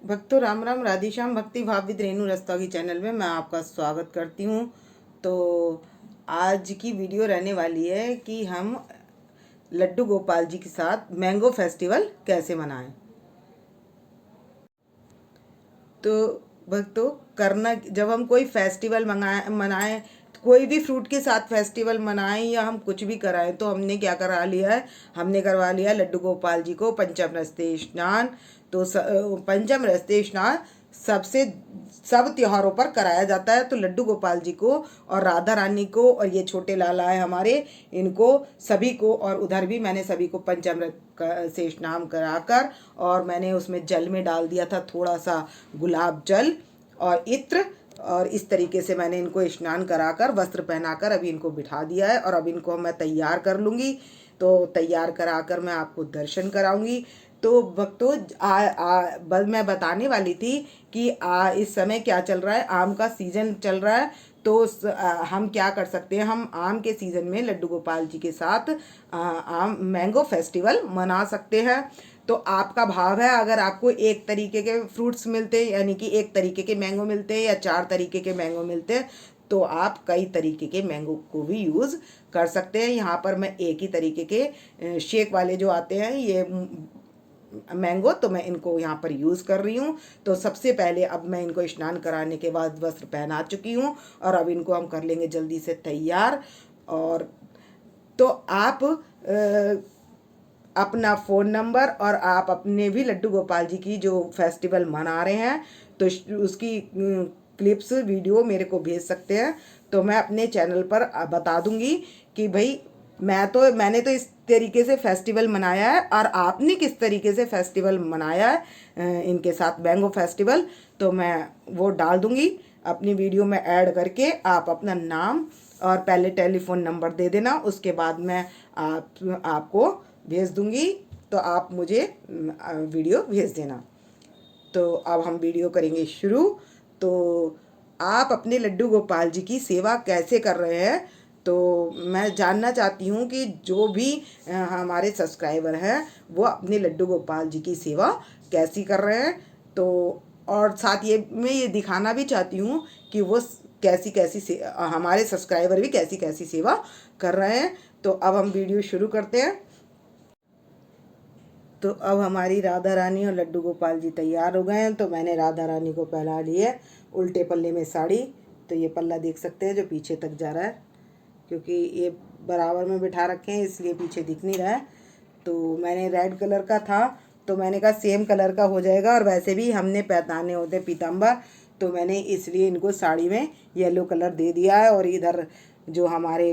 भक्तों राम राम, राधेश्याम। भक्ति भाव विद रेणु रस्तोगी चैनल में मैं आपका स्वागत करती हूँ। तो आज की वीडियो रहने वाली है कि हम लड्डू गोपाल जी के साथ मैंगो फेस्टिवल कैसे मनाएं। तो भक्तों, करना जब हम कोई फेस्टिवल मनाएं, कोई भी फ्रूट के साथ फेस्टिवल मनाएं या हम कुछ भी कराएं, तो हमने क्या करा लिया है, हमने करवा लिया लड्डू गोपाल जी को पंचम रस्ते स्नान। तो पंचम रस्ते स्नान सबसे सब त्योहारों पर कराया जाता है। तो लड्डू गोपाल जी को और राधा रानी को और ये छोटे लाला है हमारे, इनको सभी को, और उधर भी मैंने सभी को पंचामृत से स्नान कराकर, और मैंने उसमें जल में डाल दिया था थोड़ा सा गुलाब जल और इत्र, और इस तरीके से मैंने इनको स्नान कराकर वस्त्र पहनाकर अभी इनको बिठा दिया है। और अब इनको मैं तैयार कर लूँगी। तो तैयार कराकर मैं आपको दर्शन कराऊंगी। तो भक्तों, बस मैं बताने वाली थी कि इस समय क्या चल रहा है, आम का सीजन चल रहा है। तो हम क्या कर सकते हैं, हम आम के सीज़न में लड्डू गोपाल जी के साथ आम मैंगो फेस्टिवल मना सकते हैं। तो आपका भाव है, अगर आपको एक तरीके के फ्रूट्स मिलते हैं, यानी कि एक तरीके के मैंगो मिलते हैं या 4 तरीके के मैंगो मिलते हैं, तो आप कई तरीके के मैंगो को भी यूज़ कर सकते हैं। यहाँ पर मैं एक ही तरीके के शेक वाले जो आते हैं ये मैंगो, तो मैं इनको यहाँ पर यूज़ कर रही हूँ। तो सबसे पहले अब मैं इनको स्नान कराने के बाद वस्त्र पहना चुकी हूँ, और अब इनको हम कर लेंगे जल्दी से तैयार। और तो आप अपना फ़ोन नंबर और आप अपने भी लड्डू गोपाल जी की जो फेस्टिवल मना रहे हैं, तो उसकी क्लिप्स वीडियो मेरे को भेज सकते हैं। तो मैं अपने चैनल पर बता दूंगी कि भाई मैंने तो इस तरीके से फेस्टिवल मनाया है, और आपने किस तरीके से फेस्टिवल मनाया है इनके साथ मैंगो फेस्टिवल। तो मैं वो डाल दूंगी अपनी वीडियो में ऐड करके। आप अपना नाम और पहले टेलीफोन नंबर दे देना, उसके बाद मैं आपको भेज दूंगी। तो आप मुझे वीडियो भेज देना। तो अब हम वीडियो करेंगे शुरू। तो आप अपने लड्डू गोपाल जी की सेवा कैसे कर रहे हैं, तो मैं जानना चाहती हूँ कि जो भी हमारे सब्सक्राइबर हैं वो अपने लड्डू गोपाल जी की सेवा कैसी कर रहे हैं। तो और साथ ये मैं ये दिखाना भी चाहती हूँ कि वो कैसी कैसी से हमारे सब्सक्राइबर भी कैसी कैसी सेवा कर रहे हैं। तो अब हम वीडियो शुरू करते हैं। तो अब हमारी राधा रानी और लड्डू गोपाल जी तैयार हो गए हैं। तो मैंने राधा रानी को पहना ली है उल्टे पल्ले में साड़ी। तो ये पल्ला देख सकते हैं जो पीछे तक जा रहा है, क्योंकि ये बराबर में बिठा रखे हैं इसलिए पीछे दिख नहीं रहा है। तो मैंने रेड कलर का था, तो मैंने कहा सेम कलर का हो जाएगा, और वैसे भी हमने पहनाने होते पीताम्बर, तो मैंने इसलिए इनको साड़ी में येलो कलर दे दिया है। और इधर जो हमारे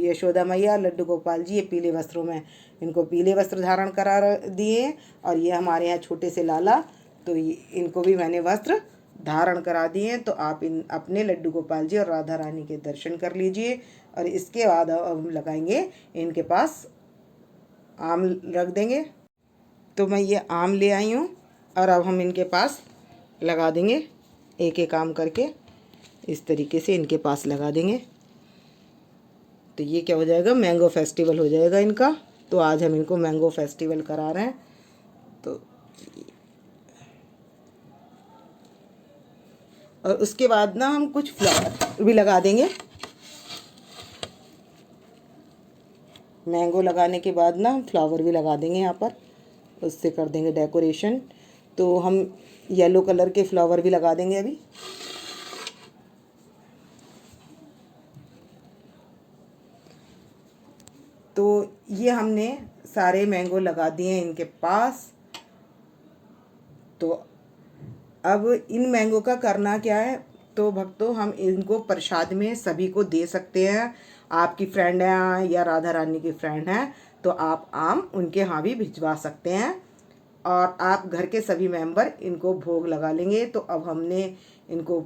यशोदा मैया लड्डू गोपाल जी, ये पीले वस्त्रों में इनको पीले वस्त्र धारण करा दिए। और ये हमारे यहाँ छोटे से लाला, तो इनको भी मैंने वस्त्र धारण करा दिए हैं। तो आप इन अपने लड्डू गोपाल जी और राधा रानी के दर्शन कर लीजिए। और इसके बाद हम लगाएंगे इनके पास आम रख देंगे। तो मैं ये आम ले आई हूँ, और अब हम इनके पास लगा देंगे एक एक आम करके, इस तरीके से इनके पास लगा देंगे। तो ये क्या हो जाएगा, मैंगो फेस्टिवल हो जाएगा इनका। तो आज हम इनको मैंगो फेस्टिवल करा रहे हैं। तो और उसके बाद ना हम कुछ फ्लावर भी लगा देंगे। मैंगो लगाने के बाद ना हम फ्लावर भी लगा देंगे यहाँ पर, उससे कर देंगे डेकोरेशन। तो हम येलो कलर के फ्लावर भी लगा देंगे अभी। तो ये हमने सारे मैंगो लगा दिए हैं इनके पास। तो अब इन मैंगो का करना क्या है, तो भक्तों हम इनको प्रसाद में सभी को दे सकते हैं। आपकी फ्रेंड हैं या राधा रानी की फ्रेंड हैं, तो आप आम उनके यहाँ भी भिजवा सकते हैं, और आप घर के सभी मेंबर इनको भोग लगा लेंगे। तो अब हमने इनको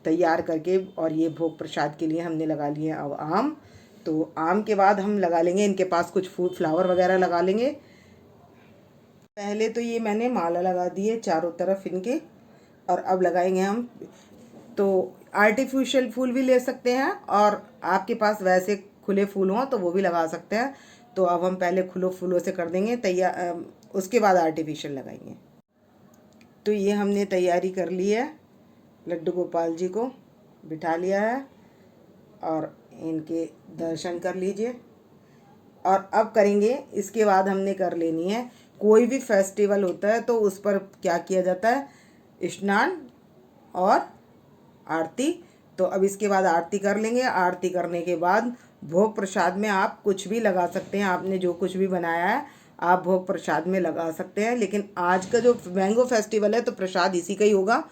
तैयार करके, और ये भोग प्रसाद के लिए हमने लगा लिए अब आम। तो आम के बाद हम लगा लेंगे इनके पास कुछ फूल फ्लावर वगैरह लगा लेंगे। पहले तो ये मैंने माला लगा दी है चारों तरफ इनके, और अब लगाएंगे हम। तो आर्टिफिशियल फूल भी ले सकते हैं, और आपके पास वैसे खुले फूल हों तो वो भी लगा सकते हैं। तो अब हम पहले खुले फूलों से कर देंगे तैयार, उसके बाद आर्टिफिशियल लगाएंगे। तो ये हमने तैयारी कर ली है, लड्डू गोपाल जी को बिठा लिया है और इनके दर्शन कर लीजिए। और अब करेंगे, इसके बाद हमने कर लेनी है, कोई भी फेस्टिवल होता है तो उस पर क्या किया जाता है, स्नान और आरती। तो अब इसके बाद आरती कर लेंगे। आरती करने के बाद भोग प्रसाद में आप कुछ भी लगा सकते हैं, आपने जो कुछ भी बनाया है आप भोग प्रसाद में लगा सकते हैं। लेकिन आज का जो मैंगो फेस्टिवल है तो प्रसाद इसी का ही होगा,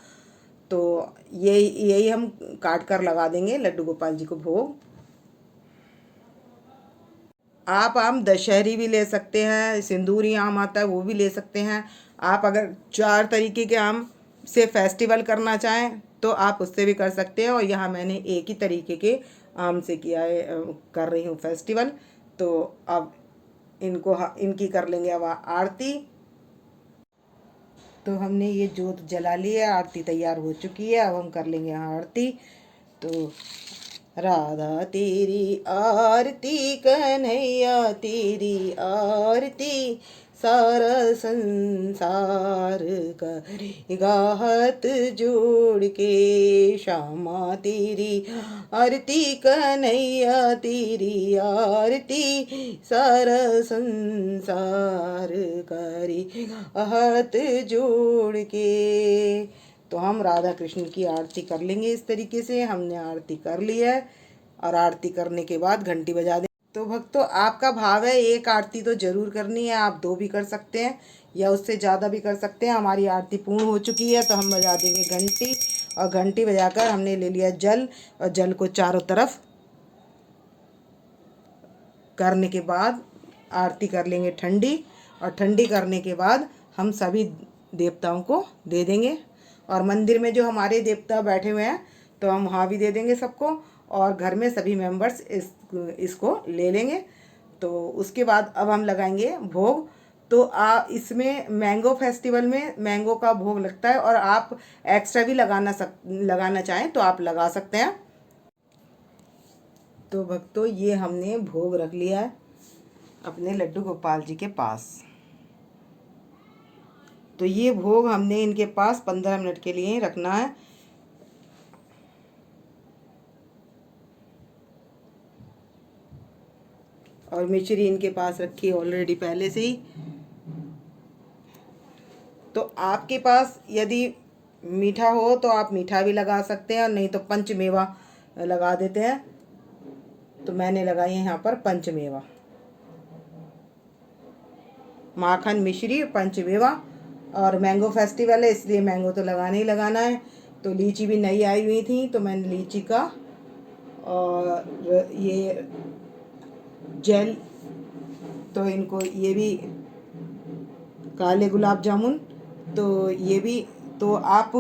तो यही हम काट कर लगा देंगे लड्डू गोपाल जी को भोग। आप आम दशहरी भी ले सकते हैं, सिंदूरी आम आता है वो भी ले सकते हैं। आप अगर 4 तरीके के आम से फेस्टिवल करना चाहें तो आप उससे भी कर सकते हैं। और यहाँ मैंने एक ही तरीके के आम से किया है, कर रही हूँ फेस्टिवल। तो अब इनकी कर लेंगे अब आरती। तो हमने ये जोत जला ली है, आरती तैयार हो चुकी है। अब हम कर लेंगे आरती। तो राधा तेरी आरती, कन्हैया तेरी आरती, सारा संसार करेगा हाथ जोड़ के। श्यामा तेरी आरती, कन्हैया तेरी आरती, सारा संसार करेगा हाथ जोड़ के। तो हम राधा कृष्ण की आरती कर लेंगे। इस तरीके से हमने आरती कर ली है और आरती करने के बाद घंटी बजा दें। तो भक्तों, आपका भाव है एक आरती तो जरूर करनी है, आप 2 भी कर सकते हैं या उससे ज़्यादा भी कर सकते हैं। हमारी आरती पूर्ण हो चुकी है तो हम बजा देंगे घंटी। और घंटी बजाकर हमने ले लिया जल, और जल को चारों तरफ करने के बाद आरती कर लेंगे ठंडी। और ठंडी करने के बाद हम सभी देवताओं को दे देंगे। और मंदिर में जो हमारे देवता बैठे हुए हैं तो हम वहाँ भी दे देंगे सबको, और घर में सभी मेंबर्स इसको ले लेंगे। तो उसके बाद अब हम लगाएंगे भोग। तो इसमें मैंगो फेस्टिवल में मैंगो का भोग लगता है, और आप एक्स्ट्रा भी लगाना चाहें तो आप लगा सकते हैं। तो भक्तों, ये हमने भोग रख लिया है अपने लड्डू गोपाल जी के पास। तो ये भोग हमने इनके पास 15 मिनट के लिए रखना है। और मिश्री इनके पास रखी है ऑलरेडी पहले से ही। तो आपके पास यदि मीठा हो तो आप मीठा भी लगा सकते हैं, और नहीं तो पंचमेवा लगा देते हैं। तो मैंने लगाई है यहाँ पर पंचमेवा, माखन, मिश्री, पंचमेवा। और मैंगो फेस्टिवल है इसलिए मैंगो तो लगाना ही लगाना है। तो लीची भी नई आई हुई थी तो मैंने लीची का, और ये जेल, तो इनको ये भी काले गुलाब जामुन, तो ये भी। तो आप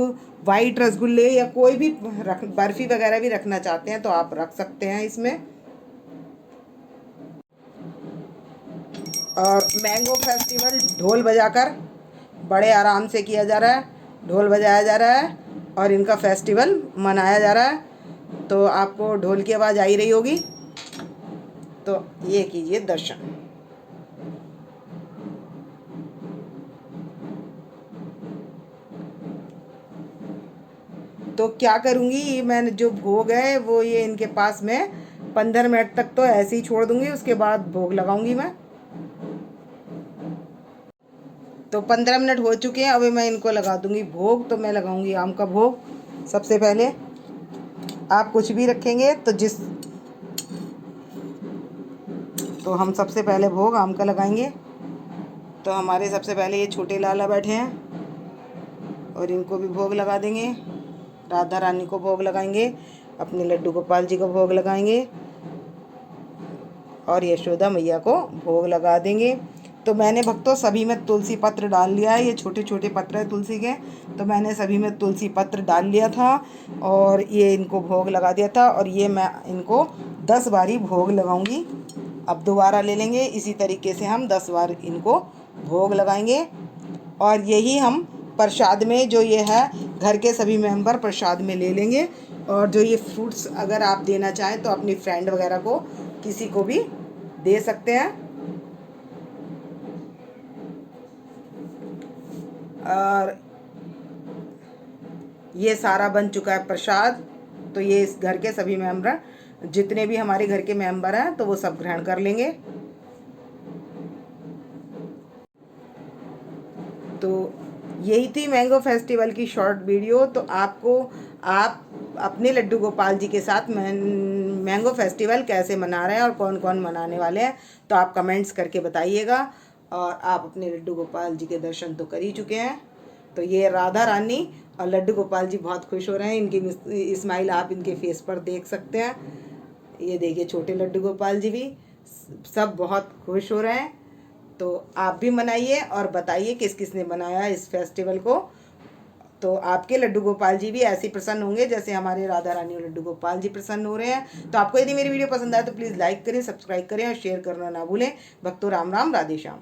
वाइट रसगुल्ले या कोई भी बर्फ़ी वगैरह भी रखना चाहते हैं तो आप रख सकते हैं इसमें। और मैंगो फेस्टिवल ढोल बजाकर बड़े आराम से किया जा रहा है, ढोल बजाया जा रहा है और इनका फेस्टिवल मनाया जा रहा है। तो आपको ढोल की आवाज़ आ ही रही होगी। तो ये कीजिए दर्शन। तो क्या करूँगी, ये मैंने जो भोग है वो ये इनके पास में 15 मिनट तक तो ऐसे ही छोड़ दूँगी, उसके बाद भोग लगाऊंगी मैं। तो 15 मिनट हो चुके हैं, अभी मैं इनको लगा दूँगी भोग। तो मैं लगाऊंगी आम का भोग। सबसे पहले आप कुछ भी रखेंगे तो हम सबसे पहले भोग आम का लगाएंगे। तो हमारे सबसे पहले ये छोटे लाला बैठे हैं और इनको भी भोग लगा देंगे। राधा रानी को भोग लगाएंगे, अपने लड्डू गोपाल जी को भोग लगाएंगे और यशोदा मैया को भोग लगा देंगे। तो मैंने भक्तों सभी में तुलसी पत्र डाल लिया है। ये छोटे छोटे पत्र है तुलसी के, तो मैंने सभी में तुलसी पत्र डाल लिया था और ये इनको भोग लगा दिया था। और ये मैं इनको 10 बारी भोग लगाऊंगी। अब दोबारा ले लेंगे, इसी तरीके से हम 10 बार इनको भोग लगाएंगे। और यही हम प्रसाद में जो ये है घर के सभी मेंबर प्रसाद में ले लेंगे। और जो ये फ्रूट्स अगर आप देना चाहें तो अपनी फ्रेंड वगैरह को किसी को भी दे सकते हैं। और ये सारा बन चुका है प्रसाद। तो ये इस घर के सभी मेंबर, जितने भी हमारे घर के मेंबर हैं, तो वो सब ग्रहण कर लेंगे। तो यही थी मैंगो फेस्टिवल की शॉर्ट वीडियो। तो आप अपने लड्डू गोपाल जी के साथ मैंगो फेस्टिवल कैसे मना रहे हैं और कौन कौन मनाने वाले हैं, तो आप कमेंट्स करके बताइएगा। और आप अपने लड्डू गोपाल जी के दर्शन तो कर ही चुके हैं। तो ये राधा रानी और लड्डू गोपाल जी बहुत खुश हो रहे हैं। इनकी स्माइल आप इनके फेस पर देख सकते हैं। ये देखिए छोटे लड्डू गोपाल जी भी सब बहुत खुश हो रहे हैं। तो आप भी मनाइए और बताइए किस किस ने बनाया इस फेस्टिवल को। तो आपके लड्डू गोपाल जी भी ऐसे प्रसन्न होंगे जैसे हमारे राधा रानी और लड्डू गोपाल जी प्रसन्न हो रहे हैं। तो आपको यदि मेरी वीडियो पसंद आए तो प्लीज़ लाइक करें, सब्सक्राइब करें और शेयर करना ना भूलें। भक्तों राम राम, राधे श्याम।